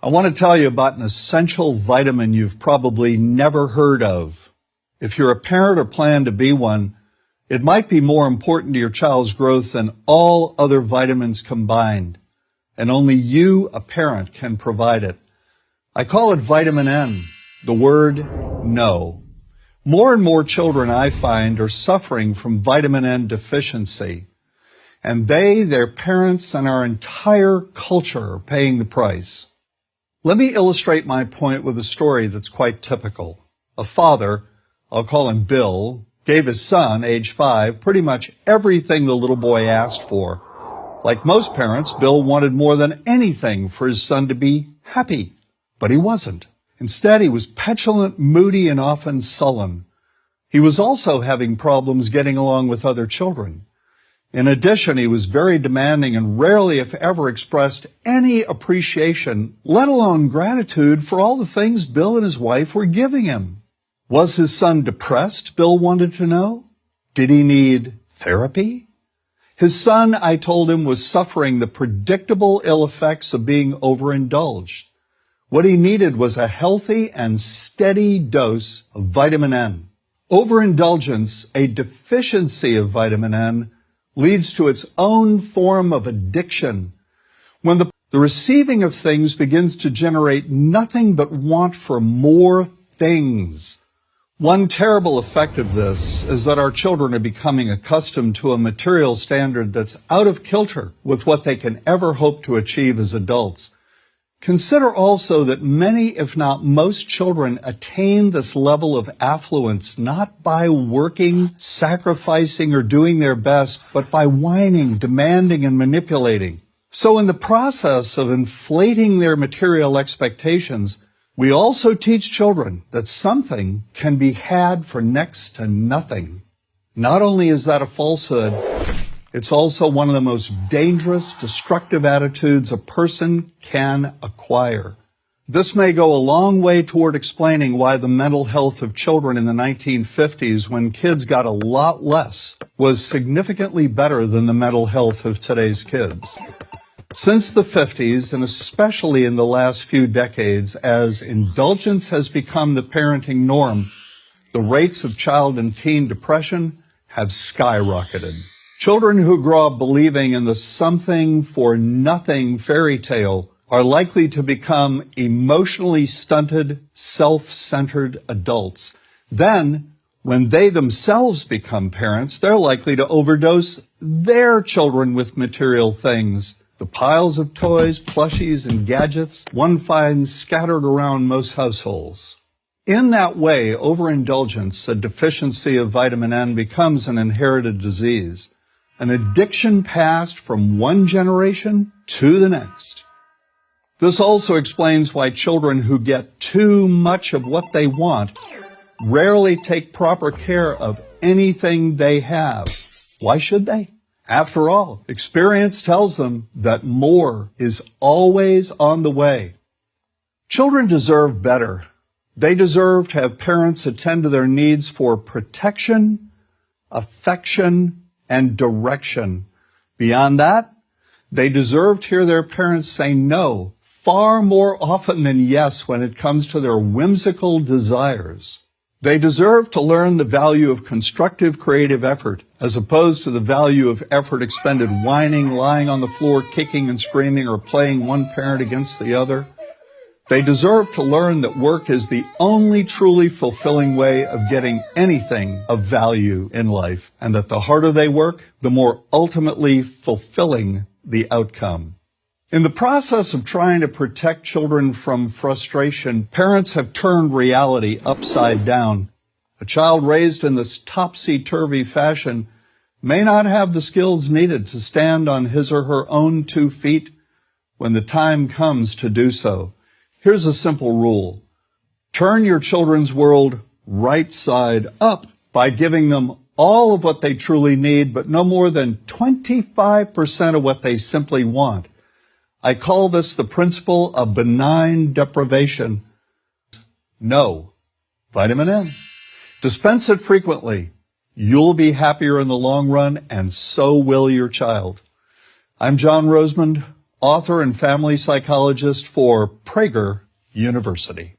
I want to tell you about an essential vitamin you've probably never heard of. If you're a parent or plan to be one, it might be more important to your child's growth than all other vitamins combined, and only you, a parent, can provide it. I call it vitamin N, the word no. More and more children, I find, are suffering from vitamin N deficiency, and they, their parents, and our entire culture are paying the price. Let me illustrate my point with a story that's quite typical. A father, I'll call him Bill, gave his son, age 5, pretty much everything the little boy asked for. Like most parents, Bill wanted more than anything for his son to be happy, but he wasn't. Instead, he was petulant, moody, and often sullen. He was also having problems getting along with other children. In addition, he was very demanding and rarely, if ever, expressed any appreciation, let alone gratitude, for all the things Bill and his wife were giving him. Was his son depressed, Bill wanted to know? Did he need therapy? His son, I told him, was suffering the predictable ill effects of being overindulged. What he needed was a healthy and steady dose of vitamin N. Overindulgence, a deficiency of vitamin N, leads to its own form of addiction. When the receiving of things begins to generate nothing but want for more things. One terrible effect of this is that our children are becoming accustomed to a material standard that's out of kilter with what they can ever hope to achieve as adults. Consider also that many, if not most, children attain this level of affluence not by working, sacrificing, or doing their best, but by whining, demanding, and manipulating. So in the process of inflating their material expectations, we also teach children that something can be had for next to nothing. Not only is that a falsehood, it's also one of the most dangerous, destructive attitudes a person can acquire. This may go a long way toward explaining why the mental health of children in the 1950s, when kids got a lot less, was significantly better than the mental health of today's kids. Since the 50s, and especially in the last few decades, as indulgence has become the parenting norm, the rates of child and teen depression have skyrocketed. Children who grow up believing in the something for nothing fairy tale are likely to become emotionally stunted, self-centered adults. Then, when they themselves become parents, they're likely to overdose their children with material things. The piles of toys, plushies, and gadgets one finds scattered around most households. In that way, overindulgence, a deficiency of vitamin N, becomes an inherited disease. An addiction passed from one generation to the next. This also explains why children who get too much of what they want rarely take proper care of anything they have. Why should they? After all, experience tells them that more is always on the way. Children deserve better. They deserve to have parents attend to their needs for protection, affection, and direction. Beyond that, they deserve to hear their parents say no far more often than yes when it comes to their whimsical desires. They deserve to learn the value of constructive creative effort as opposed to the value of effort expended whining, lying on the floor, kicking and screaming, or playing one parent against the other. They deserve to learn that work is the only truly fulfilling way of getting anything of value in life, and that the harder they work, the more ultimately fulfilling the outcome. In the process of trying to protect children from frustration, parents have turned reality upside down. A child raised in this topsy-turvy fashion may not have the skills needed to stand on his or her own 2 feet when the time comes to do so. Here's a simple rule. Turn your children's world right side up by giving them all of what they truly need, but no more than 25% of what they simply want. I call this the principle of benign deprivation. No. Vitamin N. Dispense it frequently. You'll be happier in the long run, and so will your child. I'm John Rosemond, author and family psychologist for Prager University.